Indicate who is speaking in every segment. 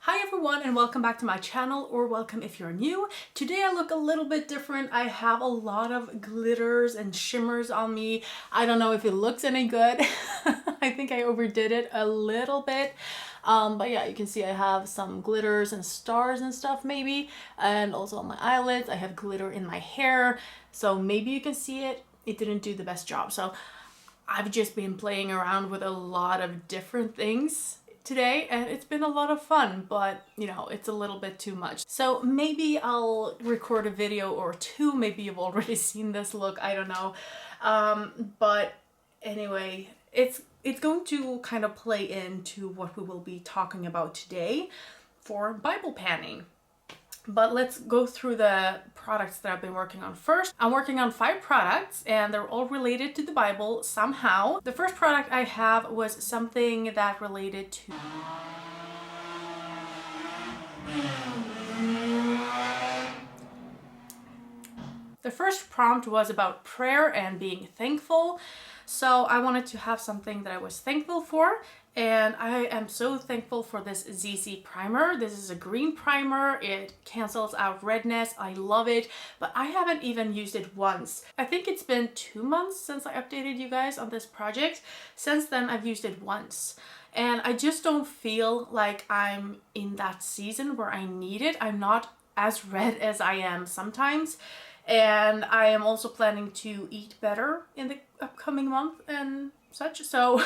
Speaker 1: Hi everyone and welcome back to my channel, or welcome if you're new. Today I look a little bit different. I have a lot of glitters and shimmers on me. I don't know if it looks any good. I think I overdid it a little bit. But yeah, you can see I have some glitters and stars and stuff maybe. And also on my eyelids, I have glitter in my hair. So maybe you can see it. It didn't do the best job. So I've just been playing around with a lot of different things today and it's been a lot of fun, but you know, it's a little bit too much. So maybe I'll record a video or two. Maybe you've already seen this look, I don't know. But anyway, it's going to kind of play into what we will be talking about today for Bible panning. But let's go through the products that I've been working on first. I'm working on 5 products and they're all related to the Bible somehow. The first product I have was something that related to the first prompt was about prayer and being thankful. So I wanted to have something that I was thankful for, and I am so thankful for this ZZ primer. This is a green primer. It cancels out redness. I love it, but I haven't even used it once. I think it's been 2 months since I updated you guys on this project. Since then, I've used it once. And I just don't feel like I'm in that season where I need it. I'm not as red as I am sometimes. And I am also planning to eat better in the upcoming month and such, so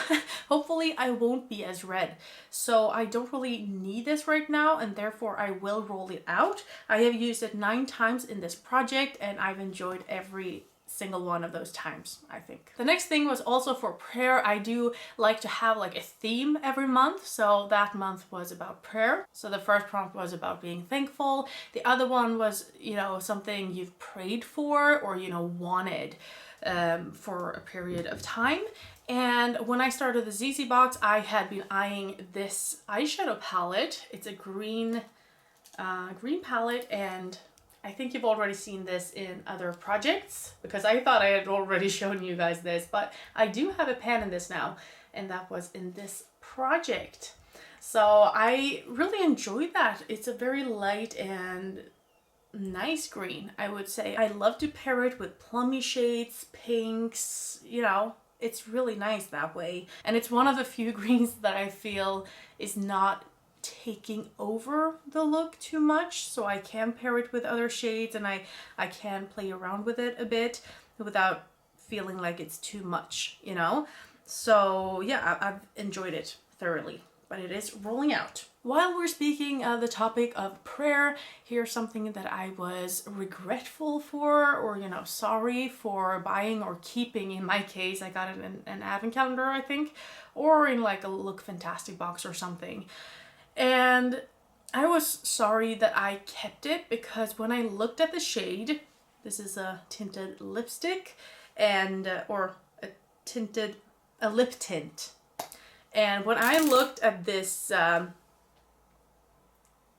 Speaker 1: hopefully I won't be as red. So I don't really need this right now, and therefore I will roll it out. I have used it 9 times in this project and I've enjoyed every single one of those times, I think. The next thing was also for prayer. I do like to have like a theme every month, so that month was about prayer. So the first prompt was about being thankful. The other one was, you know, something you've prayed for or, you know, wanted for a period of time. And when I started the ZZ box, I had been eyeing this eyeshadow palette. It's a green palette, and I think you've already seen this in other projects because I thought I had already shown you guys this, but I do have a pan in this now, and that was in this project. So I really enjoyed that. It's a very light and nice green, I would say. I love to pair it with plummy shades, pinks, you know, it's really nice that way. And it's one of the few greens that I feel is not taking over the look too much, so I can pair it with other shades and I can play around with it a bit without feeling like it's too much, you know. So yeah, I've enjoyed it thoroughly, but it is rolling out. While we're speaking of the topic of prayer, here's something that I was regretful for, or you know, sorry for buying or keeping. In my case, I got it in an advent calendar, I think, or in like a Look Fantastic box or something. And I was sorry that I kept it because when I looked at the shade, this is a tinted lipstick and or a lip tint. And when I looked at this, at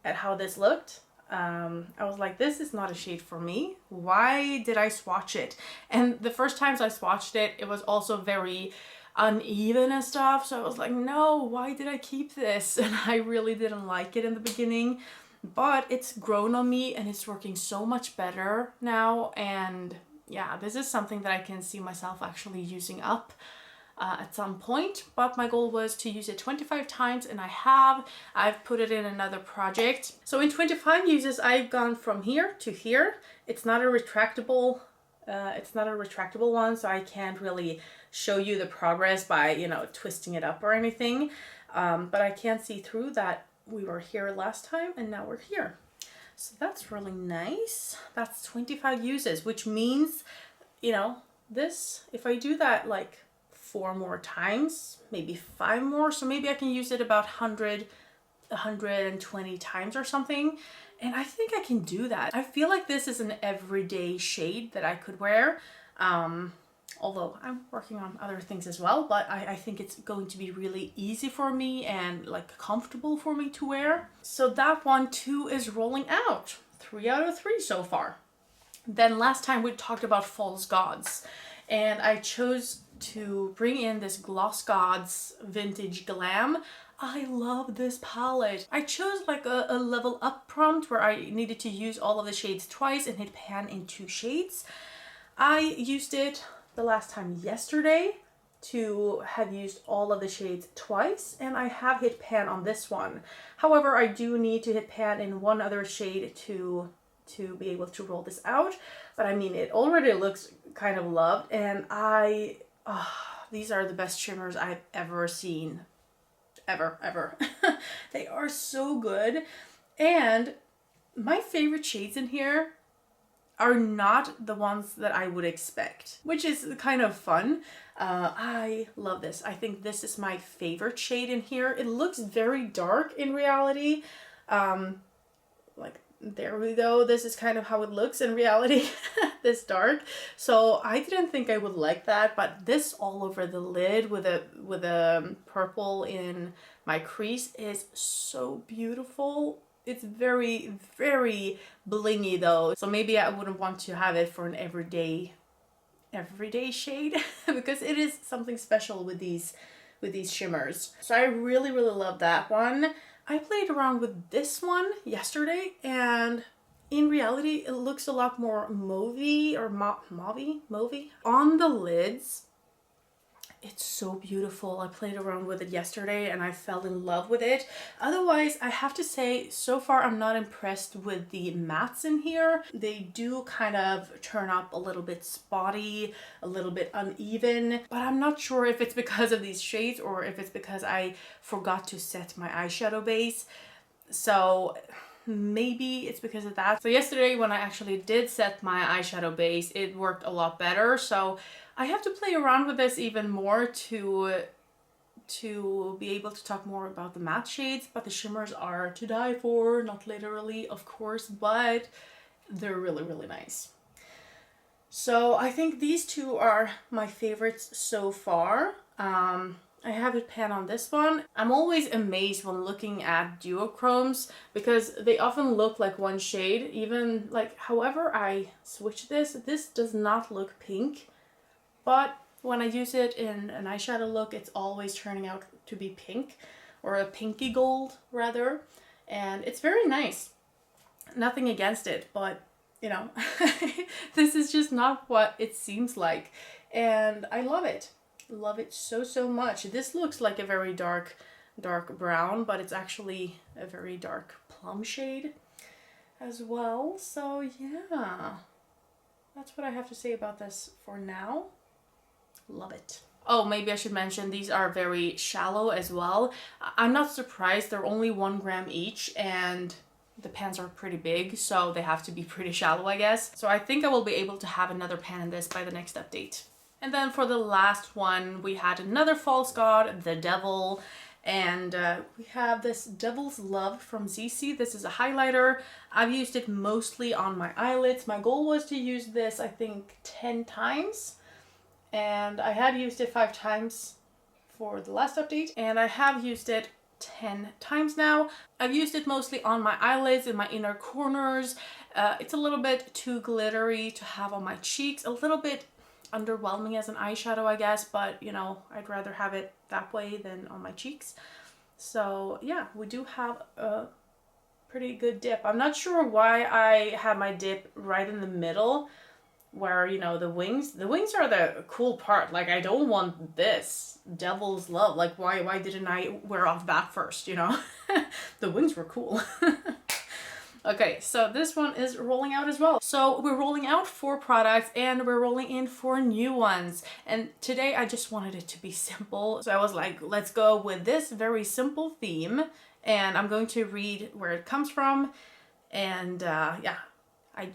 Speaker 1: how this looked, I was like, this is not a shade for me. Why did I swatch it? And the first times I swatched it, it was also very uneven and stuff, so I was like, no, why did I keep this? And I really didn't like it in the beginning, but it's grown on me and it's working so much better now. And yeah, this is something that I can see myself actually using up at some point, but my goal was to use it 25 times and I've put it in another project. So in 25 uses, I've gone from here to here. It's not a retractable one, so I can't really show you the progress by, you know, twisting it up or anything. But I can see through that we were here last time and now we're here. So that's really nice. That's 25 uses, which means, you know, this, if I do that like 4 more times, maybe 5 more, so maybe I can use it about 120 times or something. And I think I can do that. I feel like this is an everyday shade that I could wear. Although I'm working on other things as well, but I think it's going to be really easy for me and like comfortable for me to wear. So that one too is rolling out. 3 out of 3 so far. Then last time we talked about false gods, and I chose to bring in this Gloss Gods Vintage Glam. I love this palette. I chose like a level up prompt where I needed to use all of the shades twice and hit pan in 2 shades. I used it the last time yesterday to have used all of the shades twice, and I have hit pan on this one. However, I do need to hit pan in one other shade to be able to roll this out. But I mean, it already looks kind of loved, and these are the best shimmers I've ever seen. Ever. They are so good. And my favorite shades in here are not the ones that I would expect, which is kind of fun. I love this. I think this is my favorite shade in here. It looks very dark in reality. Like, there we go. This is kind of how it looks in reality, this dark. So I didn't think I would like that, but this all over the lid with a purple in my crease is so beautiful. It's very, very blingy though. So maybe I wouldn't want to have it for an everyday shade because it is something special with these shimmers. So I really, really love that one. I played around with this one yesterday, and in reality it looks a lot more mauvey or mauvey on the lids. It's so beautiful. I played around with it yesterday and I fell in love with it. Otherwise, I have to say, so far I'm not impressed with the mattes in here. They do kind of turn up a little bit spotty, a little bit uneven, but I'm not sure if it's because of these shades or if it's because I forgot to set my eyeshadow base. So maybe it's because of that. So yesterday when I actually did set my eyeshadow base, it worked a lot better. So I have to play around with this even more to be able to talk more about the matte shades, but the shimmers are to die for, not literally, of course, but they're really, really nice. So I think these two are my favorites so far. I have it pan on this one. I'm always amazed when looking at duochromes because they often look like one shade. Even like however I switch this does not look pink. But when I use it in an eyeshadow look, it's always turning out to be pink, or a pinky gold rather. And it's very nice. Nothing against it, but you know, this is just not what it seems like. And I love it. Love it so, so much. This looks like a very dark brown, but it's actually a very dark plum shade as well. So yeah, that's what I have to say about this for now. Love it. Oh, maybe I should mention these are very shallow as well. I'm not surprised. They're only 1 gram each and the pans are pretty big, so they have to be pretty shallow, I guess. So I think I will be able to have another pan in this by the next update. And then for the last one, we had another false god, the devil. And we have this Devil's Love from ZC. This is a highlighter. I've used it mostly on my eyelids. My goal was to use this, I think, 10 times. And I had used it 5 times for the last update, and I have used it 10 times now. I've used it mostly on my eyelids, in my inner corners. It's a little bit too glittery to have on my cheeks, a little bit underwhelming as an eyeshadow, I guess, but you know, I'd rather have it that way than on my cheeks. So yeah, we do have a pretty good dip. I'm not sure why I had my dip right in the middle, where, you know, the wings are the cool part. Like, I don't want this Devil's Love. Like, why didn't I wear off that first, you know? The wings were cool. Okay, so this one is rolling out as well. So we're rolling out 4 products and we're rolling in 4 new ones. And today I just wanted it to be simple. So I was like, let's go with this very simple theme. And I'm going to read where it comes from. And yeah.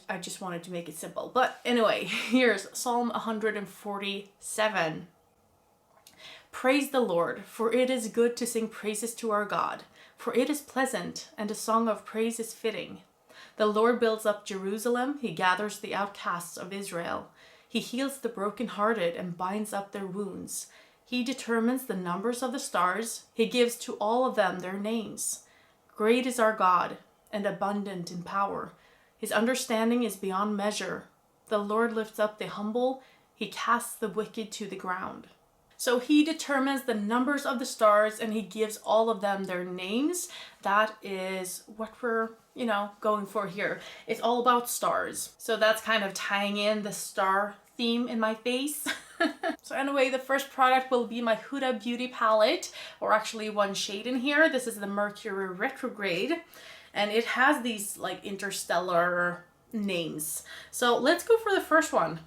Speaker 1: I just wanted to make it simple. But anyway, here's Psalm 147. Praise the Lord, for it is good to sing praises to our God, for it is pleasant, and a song of praise is fitting. The Lord builds up Jerusalem, he gathers the outcasts of Israel. He heals the brokenhearted and binds up their wounds. He determines the numbers of the stars, he gives to all of them their names. Great is our God, and abundant in power. His understanding is beyond measure. The Lord lifts up the humble. He casts the wicked to the ground. So he determines the numbers of the stars and he gives all of them their names. That is what we're, going for here. It's all about stars. So that's kind of tying in the star theme in my face. So anyway, the first product will be my Huda Beauty palette, or actually one shade in here. This is the Mercury Retrograde, and it has these like interstellar names. So let's go for the first one,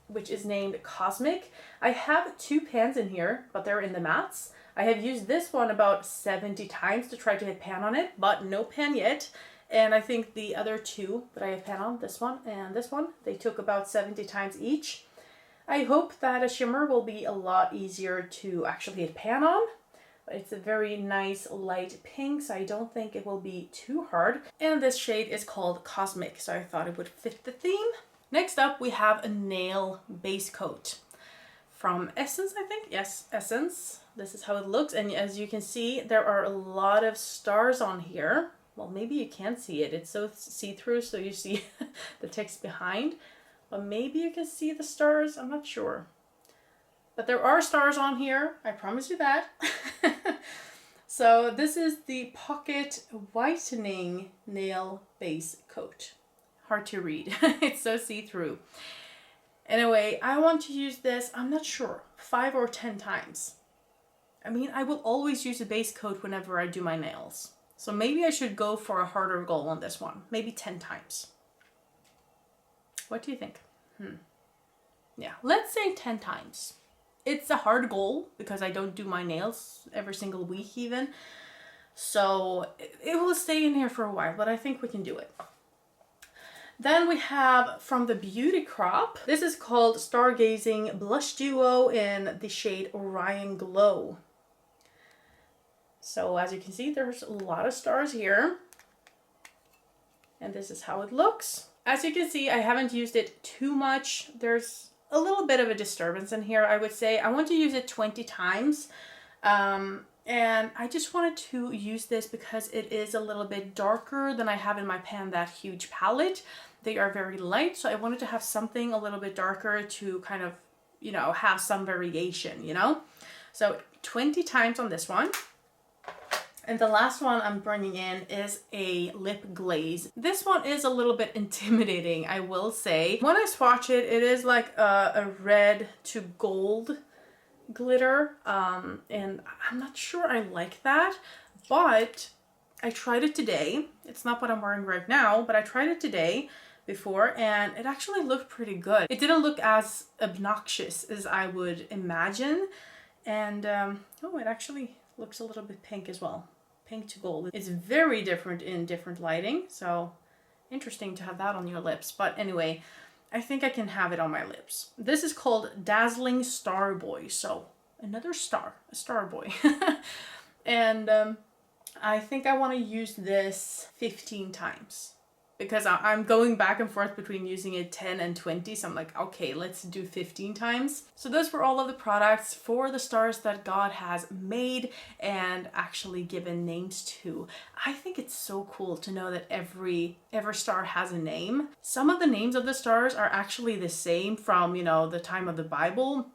Speaker 1: which is named Cosmic. I have 2 pans in here, but they're in the mattes. I have used this one about 70 times to try to hit pan on it, but no pan yet. And I think the other 2 that I have pan on, this one and this one, they took about 70 times each. I hope that a shimmer will be a lot easier to actually hit pan on. It's a very nice light pink, so I don't think it will be too hard. And this shade is called Cosmic, so I thought it would fit the theme. Next up, we have a nail base coat from Essence, I think. Yes, Essence. This is how it looks. And as you can see, there are a lot of stars on here. Well, maybe you can't see it. It's so see-through, so you see the text behind. But maybe you can see the stars. I'm not sure. But there are stars on here. I promise you that. So this is the Pocket Whitening Nail Base Coat. Hard to read. It's so see-through. Anyway, I want to use this, I'm not sure, 5 or 10 times. I mean, I will always use a base coat whenever I do my nails. So maybe I should go for a harder goal on this one. Maybe 10 times. What do you think? Yeah, let's say 10 times. It's a hard goal because I don't do my nails every single week even. So it will stay in here for a while, but I think we can do it. Then we have from the Beauty Crop. This is called Stargazing Blush Duo in the shade Orion Glow. So as you can see, there's a lot of stars here. And this is how it looks. As you can see, I haven't used it too much. There's a little bit of a disturbance in here, I would say. I want to use it 20 times. And I just wanted to use this because it is a little bit darker than I have in my Pan That Huge palette. They are very light, so I wanted to have something a little bit darker to kind of, have some variation, So 20 times on this one. And the last one I'm bringing in is a lip glaze. This one is a little bit intimidating, I will say. When I swatch it, it is like a red to gold glitter. And I'm not sure I like that, but I tried it today. It's not what I'm wearing right now, but I tried it today before and it actually looked pretty good. It didn't look as obnoxious as I would imagine. And oh, it actually looks a little bit pink as well. Pink to gold. It's very different in different lighting, so interesting to have that on your lips. But anyway, I think I can have it on my lips. This is called Dazzling Star Boy, so another star, a star boy. And I think I want to use this 15 times. Because I'm going back and forth between using it 10 and 20. So I'm like, okay, let's do 15 times. So those were all of the products for the stars that God has made and actually given names to. I think it's so cool to know that every star has a name. Some of the names of the stars are actually the same from, the time of the Bible.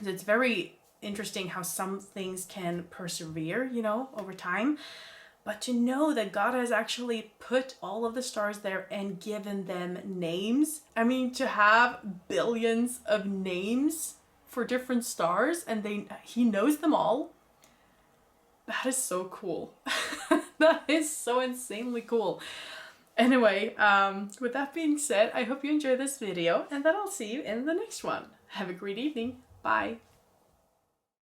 Speaker 1: It's very interesting how some things can persevere, over time. But to know that God has actually put all of the stars there and given them names. I mean, to have billions of names for different stars and he knows them all. That is so cool. That is so insanely cool. Anyway, with that being said, I hope you enjoyed this video and that I'll see you in the next one. Have a great evening. Bye.